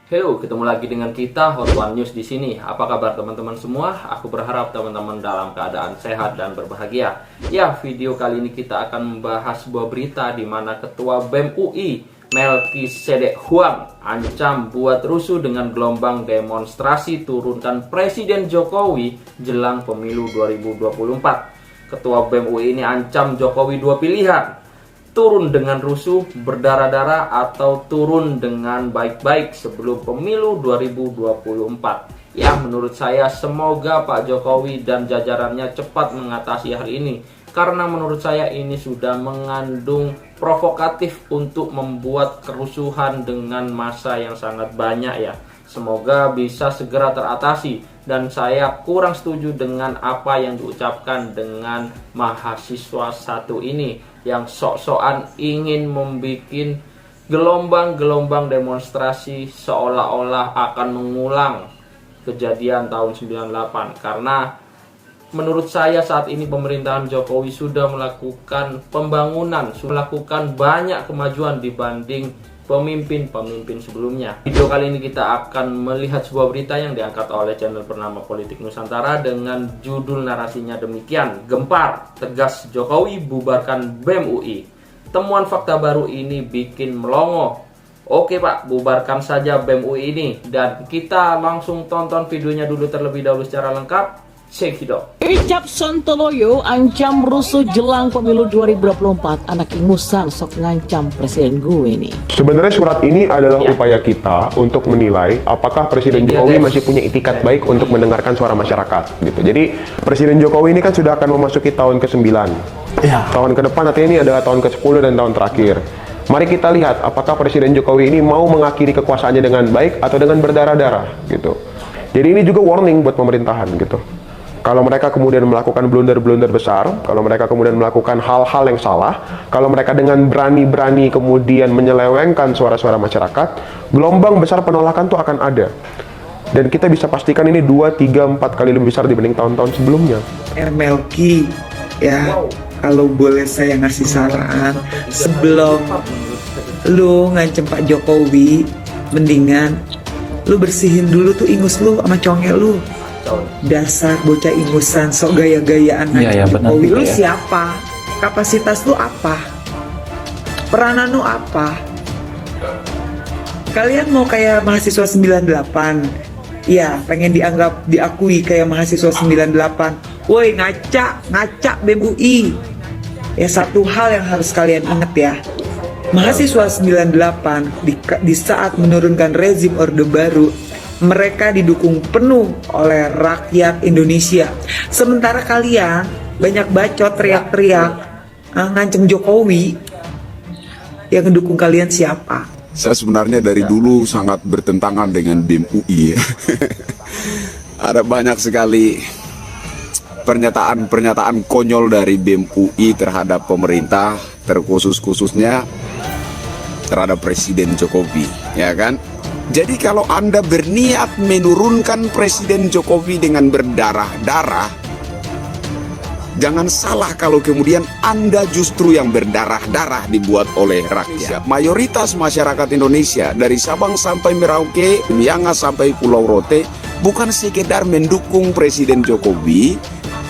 Halo, ketemu lagi dengan kita Hot One News di sini. Apa kabar teman-teman semua? Aku berharap teman-teman dalam keadaan sehat dan berbahagia. Ya, video kali ini kita akan membahas sebuah berita di mana Ketua BEM UI Melkisedek Huang ancam buat rusuh dengan gelombang demonstrasi turunkan Presiden Jokowi jelang pemilu 2024. Ketua BEM UI ini ancam Jokowi dua pilihan: turun dengan rusuh, berdarah-darah, atau turun dengan baik-baik sebelum pemilu 2024. Ya, menurut saya semoga Pak Jokowi dan jajarannya cepat mengatasi hal ini, karena menurut saya ini sudah mengandung provokatif untuk membuat kerusuhan dengan massa yang sangat banyak ya. Semoga bisa segera teratasi, dan saya kurang setuju dengan apa yang diucapkan dengan mahasiswa satu ini yang sok-sokan ingin membuat gelombang-gelombang demonstrasi seolah-olah akan mengulang kejadian tahun 98. Karena menurut saya saat ini pemerintahan Jokowi sudah melakukan pembangunan, sudah melakukan banyak kemajuan dibanding pemimpin-pemimpin sebelumnya. Video kali ini kita akan melihat sebuah berita yang diangkat oleh channel bernama Politik Nusantara dengan judul narasinya demikian: Gempar, tegas Jokowi bubarkan BEM UI. Temuan fakta baru ini bikin melongo. Oke Pak, bubarkan saja BEM UI ini. Dan kita langsung tonton videonya dulu terlebih dahulu secara lengkap. Cekidot. Icap Sontoloyo ancam rusuh jelang pemilu 2024. Anak ingusan sok ngancam presiden gue nih. Sebenarnya surat ini adalah upaya kita untuk menilai apakah Presiden Jokowi masih punya itikat baik untuk mendengarkan suara masyarakat gitu. Jadi Presiden Jokowi ini kan sudah akan memasuki tahun ke-9. Tahun ke depan artinya ini adalah tahun ke-10 dan tahun terakhir. Mari kita lihat apakah Presiden Jokowi ini mau mengakhiri kekuasaannya dengan baik atau dengan berdarah-darah gitu. Jadi ini juga warning buat pemerintahan gitu. Kalau mereka kemudian melakukan blunder-blunder besar, kalau mereka kemudian melakukan hal-hal yang salah, kalau mereka dengan berani-berani kemudian menyelewengkan suara-suara masyarakat, gelombang besar penolakan itu akan ada. Dan kita bisa pastikan ini 2, 3, 4 kali lebih besar dibanding tahun-tahun sebelumnya. Melki, ya, kalau boleh saya ngasih saran, sebelum lu ngancem Pak Jokowi, mendingan lu bersihin dulu tuh ingus lu sama conge lu. Dasar bocah ingusan sok gaya-gayaan ngancem Jokowi. Lu siapa? Kapasitas lu apa? Peranan lu apa? Kalian mau kayak mahasiswa 98? Iya, pengen diakui kayak mahasiswa 98. Woi, ngaca BEM UI. Ya, satu hal yang harus kalian ingat ya. Mahasiswa 98 di saat menurunkan rezim Orde Baru, mereka didukung penuh oleh rakyat Indonesia. Sementara kalian banyak bacot, teriak-teriak, ngancem Jokowi. Yang mendukung kalian siapa? Saya sebenarnya dari dulu sangat bertentangan dengan BEM UI ya. Ada banyak sekali pernyataan konyol dari BEM UI terhadap pemerintah, terkhususnya terhadap Presiden Jokowi, ya kan? Jadi kalau Anda berniat menurunkan Presiden Jokowi dengan berdarah-darah, jangan salah kalau kemudian Anda justru yang berdarah-darah dibuat oleh rakyat. Mayoritas masyarakat Indonesia dari Sabang sampai Merauke, Miangas sampai Pulau Rote bukan sekedar mendukung Presiden Jokowi,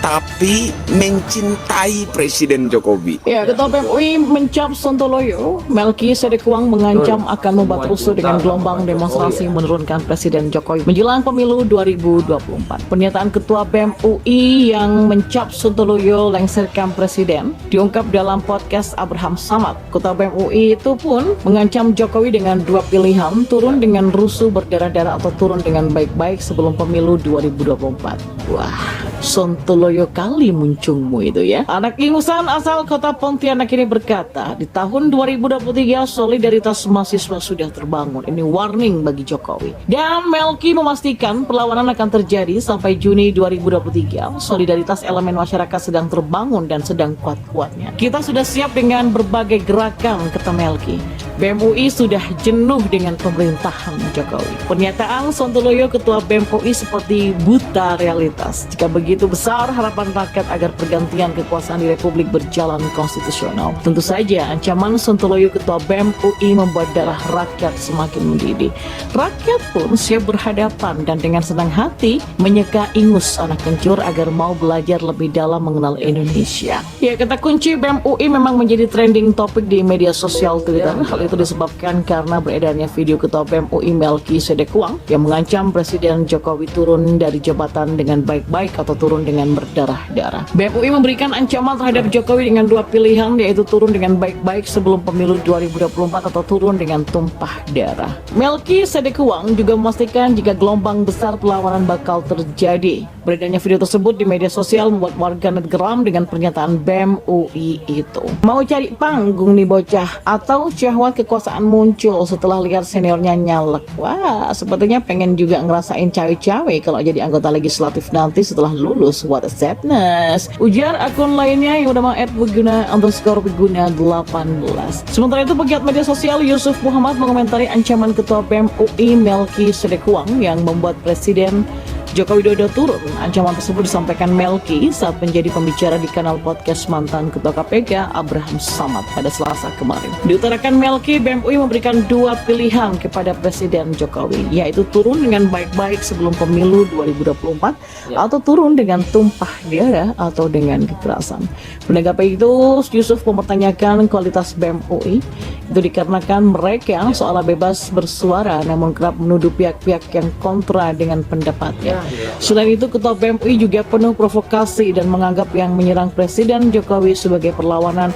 tapi mencintai Presiden Jokowi. Ya, Ketua BEM UI mencap Sontoloyo, Melkisedek Huang mengancam akan membuat rusuh dengan gelombang demonstrasi menurunkan Presiden Jokowi menjelang pemilu 2024. Pernyataan Ketua BEM UI yang mencap Sontoloyo lengserkan Presiden diungkap dalam podcast Abraham Samad. Ketua BEM UI itu pun mengancam Jokowi dengan dua pilihan: turun dengan rusuh berdarah-darah atau turun dengan baik-baik sebelum pemilu 2024. Wah, Sontoloyo kali muncungmu itu ya. Anak ingusan asal kota Pontianak ini berkata, di tahun 2023 solidaritas mahasiswa sudah terbangun. Ini warning bagi Jokowi. Dan Melki memastikan perlawanan akan terjadi sampai Juni 2023. Solidaritas elemen masyarakat sedang terbangun dan sedang kuat-kuatnya. Kita sudah siap dengan berbagai gerakan, kata Melki. BEM UI sudah jenuh dengan pemerintahan Jokowi. Pernyataan Sontoloyo Ketua BEM UI seperti buta realitas. Jika begitu besar harapan rakyat agar pergantian kekuasaan di Republik berjalan konstitusional. Tentu saja ancaman Sontoloyo Ketua BEM UI membuat darah rakyat semakin mendidih. Rakyat pun siap berhadapan dan dengan senang hati menyeka ingus anak kencur agar mau belajar lebih dalam mengenal Indonesia. Ya, kata kunci BEM UI memang menjadi trending topik di media sosial Twitter. Hal itu disebabkan karena beredarnya video Ketua BEM UI Melki Sedekuang yang mengancam Presiden Jokowi turun dari jabatan dengan baik-baik atau turun dengan berdarah-darah. BEM UI memberikan ancaman terhadap Jokowi dengan dua pilihan, yaitu turun dengan baik-baik sebelum pemilu 2024 atau turun dengan tumpah darah. Melki Sedekuang juga memastikan jika gelombang besar perlawanan bakal terjadi. Beredarnya video tersebut di media sosial membuat warganet geram dengan pernyataan BEM UI itu. Mau cari panggung nih bocah, atau syahwat kekuasaan muncul setelah lihat seniornya nyalek. Wah, sepertinya pengen juga ngerasain cawe-cawe kalau jadi anggota legislatif nanti setelah lulus. What a sadness. Ujar akun lainnya yang udah @beguna_beguna 18. Sementara itu pegiat media sosial Yusuf Muhammad mengomentari ancaman Ketua BEM UI Melki Sedekuang yang membuat Presiden Joko Widodo turun. Ancaman tersebut disampaikan Melki saat menjadi pembicara di kanal podcast mantan Ketua KPK Abraham Samad pada Selasa kemarin. Diutarakan Melki, BEM UI memberikan dua pilihan kepada Presiden Jokowi, yaitu turun dengan baik-baik sebelum pemilu 2024 atau turun dengan tumpah darah atau dengan kekerasan. Menanggapi itu, Yusuf mempertanyakan kualitas BEM UI. Itu dikarenakan mereka seolah bebas bersuara namun kerap menuduh pihak-pihak yang kontra dengan pendapatnya. Selain itu, Ketua BEM UI juga penuh provokasi dan menganggap yang menyerang Presiden Jokowi sebagai perlawanan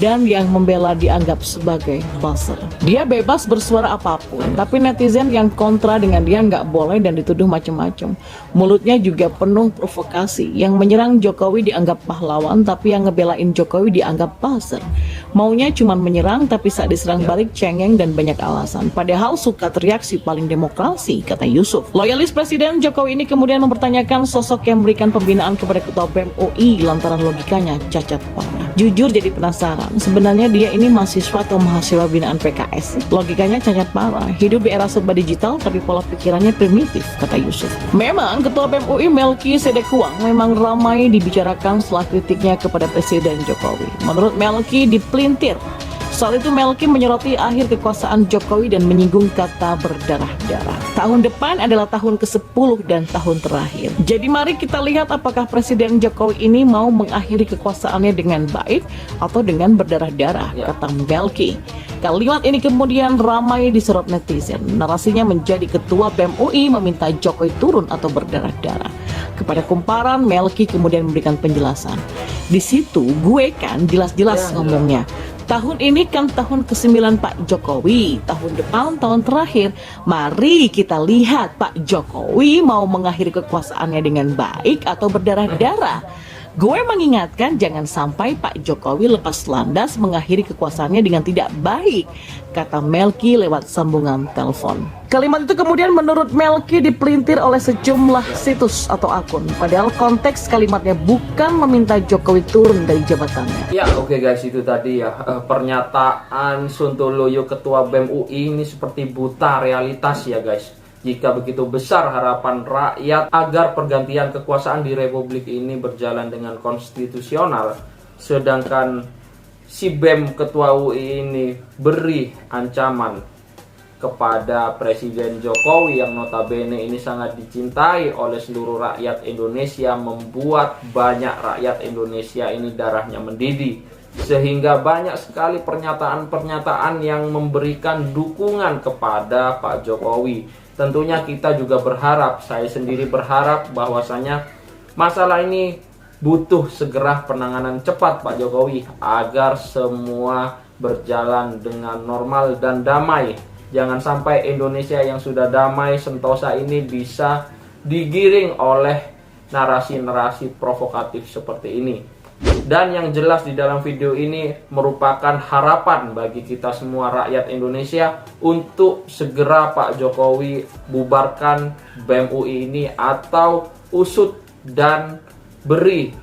dan yang membela dianggap sebagai buzzer. Dia bebas bersuara apapun, tapi netizen yang kontra dengan dia nggak boleh dan dituduh macam-macam. Mulutnya juga penuh provokasi. Yang menyerang Jokowi dianggap pahlawan, tapi yang ngebelain Jokowi dianggap buzzer. Maunya cuma menyerang, tapi saat diserang balik cengeng dan banyak alasan. Padahal suka teriak si paling demokrasi, kata Yusuf. Loyalis Presiden Jokowi ini kemudian mempertanyakan sosok yang memberikan pembinaan kepada Ketua BEM UI lantaran logikanya cacat parah. Jujur jadi penasaran, sebenarnya dia ini mahasiswa atau mahasiswa binaan PKS? Logikanya cacat parah, hidup di era serba digital tapi pola pikirannya primitif, kata Yusuf. Memang Ketua BEM UI Melki Sedekuang memang ramai dibicarakan setelah kritiknya kepada Presiden Jokowi. Menurut Melki dipelintir. Soal itu Melki menyoroti akhir kekuasaan Jokowi dan menyinggung kata berdarah-darah. Tahun depan adalah tahun ke-10 dan tahun terakhir. Jadi mari kita lihat apakah Presiden Jokowi ini mau mengakhiri kekuasaannya dengan baik atau dengan berdarah-darah, kata Melki. Kalimat ini kemudian ramai disorot netizen. Narasinya menjadi Ketua BEM UI meminta Jokowi turun atau berdarah-darah. Kepada kumparan, Melki kemudian memberikan penjelasan. Di situ gue kan jelas-jelas ngomongnya. Tahun ini kan tahun ke-9 Pak Jokowi, tahun depan tahun terakhir. Mari kita lihat Pak Jokowi mau mengakhiri kekuasaannya dengan baik atau berdarah-darah. Gue mengingatkan jangan sampai Pak Jokowi lepas landas mengakhiri kekuasaannya dengan tidak baik, kata Melki lewat sambungan telepon. Kalimat itu kemudian menurut Melki dipelintir oleh sejumlah situs atau akun. Padahal konteks kalimatnya bukan meminta Jokowi turun dari jabatannya. Ya oke guys, itu tadi ya pernyataan Sontoloyo Ketua BEM UI ini seperti buta realitas ya guys. Jika begitu besar harapan rakyat agar pergantian kekuasaan di Republik ini berjalan dengan konstitusional, sedangkan si BEM Ketua UI ini beri ancaman kepada Presiden Jokowi yang notabene ini sangat dicintai oleh seluruh rakyat Indonesia, membuat banyak rakyat Indonesia ini darahnya mendidih, sehingga banyak sekali pernyataan-pernyataan yang memberikan dukungan kepada Pak Jokowi. Tentunya kita juga berharap, saya sendiri berharap bahwasanya masalah ini butuh segera penanganan cepat Pak Jokowi agar semua berjalan dengan normal dan damai. Jangan sampai Indonesia yang sudah damai sentosa ini bisa digiring oleh narasi-narasi provokatif seperti ini. Dan yang jelas di dalam video ini merupakan harapan bagi kita semua rakyat Indonesia untuk segera Pak Jokowi bubarkan BEM UI ini atau usut dan beri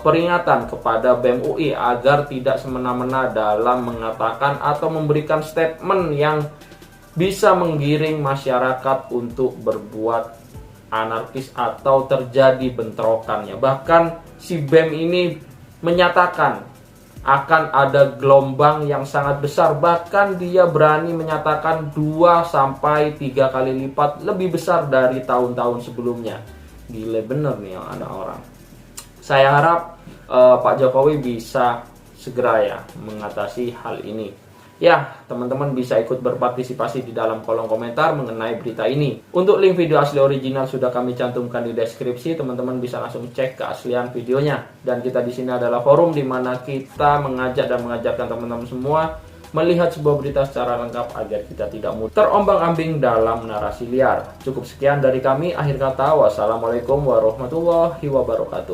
peringatan kepada BEM UI agar tidak semena-mena dalam mengatakan atau memberikan statement yang bisa menggiring masyarakat untuk berbuat anarkis atau terjadi bentrokannya. Bahkan si BEM ini menyatakan akan ada gelombang yang sangat besar, bahkan dia berani menyatakan 2-3 kali lipat lebih besar dari tahun-tahun sebelumnya. Gile bener nih yang ada orang. Saya harap Pak Jokowi bisa segera ya mengatasi hal ini. Ya, teman-teman bisa ikut berpartisipasi di dalam kolom komentar mengenai berita ini. Untuk link video asli original sudah kami cantumkan di deskripsi, teman-teman bisa langsung cek keaslian videonya. Dan kita di sini adalah forum di mana kita mengajak dan mengajarkan teman-teman semua melihat sebuah berita secara lengkap agar kita tidak mudah terombang-ambing dalam narasi liar. Cukup sekian dari kami, akhir kata wassalamualaikum warahmatullahi wabarakatuh.